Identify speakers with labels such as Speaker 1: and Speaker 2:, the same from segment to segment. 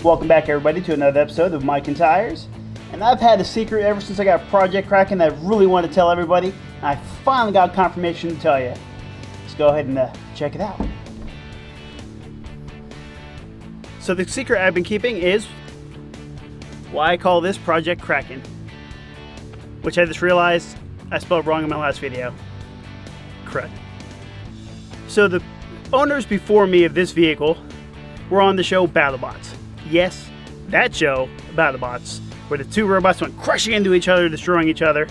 Speaker 1: Welcome back everybody to another episode of Mikentires. And I've had a secret ever since I got Project Kraken that I really want to tell everybody. And I finally got confirmation to tell you. Let's go ahead and check it out. So the secret I've been keeping is why I call this Project Kraken. Which I just realized I spelled wrong in my last video. Correct. So the owners before me of this vehicle were on the show BattleBots. Yes, that show, BattleBots, where the two robots went crushing into each other, destroying each other,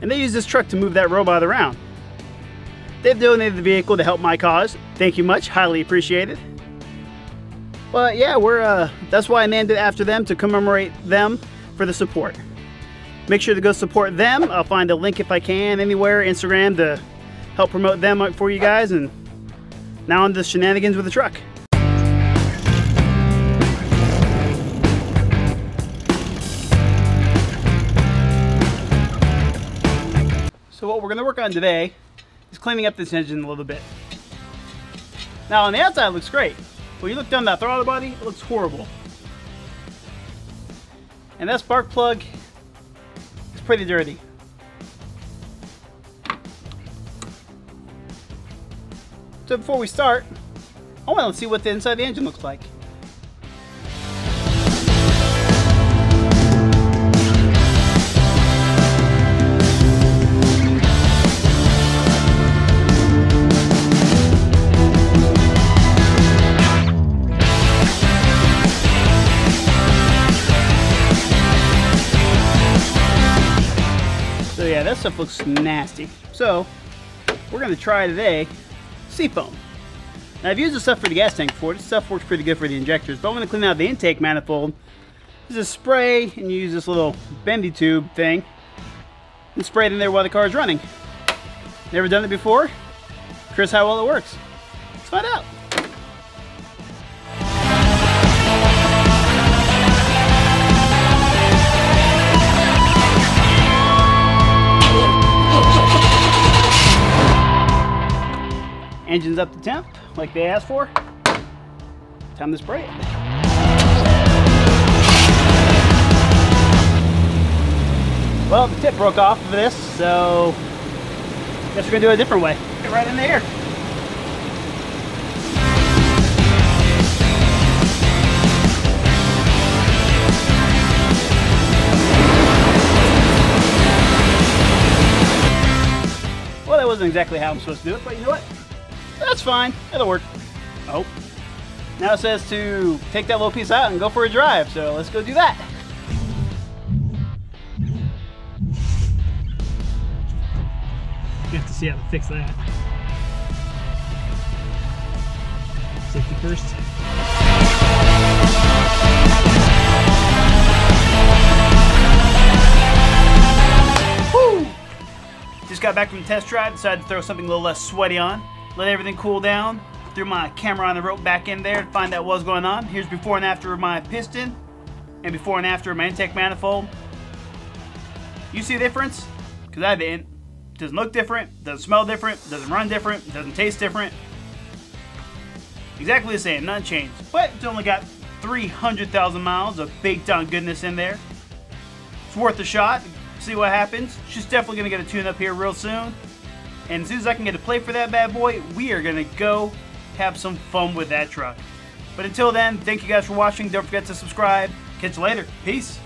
Speaker 1: and they used this truck to move that robot around. They've donated the vehicle to help my cause. Thank you much, highly appreciated. But yeah, that's why I named it after them, to commemorate them for the support. Make sure to go support them. I'll find a link if I can anywhere, Instagram, to help promote them for you guys. And now on to the shenanigans with the truck. So what we're going to work on today is cleaning up this engine a little bit. Now on the outside it looks great. When you look down that throttle body, it looks horrible. And that spark plug is pretty dirty. So before we start, I want to see what the inside of the engine looks like. So yeah, that stuff looks nasty. So we're going to try today seafoam. Now I've used this stuff for the gas tank before. This stuff works pretty good for the injectors, but I'm going to clean out the intake manifold. There's a spray, and you use this little bendy tube thing and spray it in there while the car is running. Never done it before? Curious how well it works. Let's find out. Engine's up to temp, like they asked for. Time to spray it. Well, the tip broke off of this, so I guess we're gonna do it a different way. Get right in there. Well, that wasn't exactly how I'm supposed to do it, but you know what? That's fine, it'll work. Oh, now it says to take that little piece out and go for a drive, so let's go do that. You have to see how to fix that. Safety first. Woo! Just got back from the test drive, decided to throw something a little less sweaty on. Let everything cool down. Threw my camera on the rope back in there to find out what was going on. Here's before and after of my piston, and before and after of my intake manifold. You see the difference? Because I didn't. It doesn't look different, doesn't smell different, doesn't run different, doesn't taste different. Exactly the same, nothing changed. But it's only got 300,000 miles of baked on goodness in there. It's worth a shot. See what happens. She's definitely going to get a tune up here real soon. And as soon as I can get a plate for that bad boy, we are going to go have some fun with that truck. But until then, thank you guys for watching. Don't forget to subscribe. Catch you later. Peace.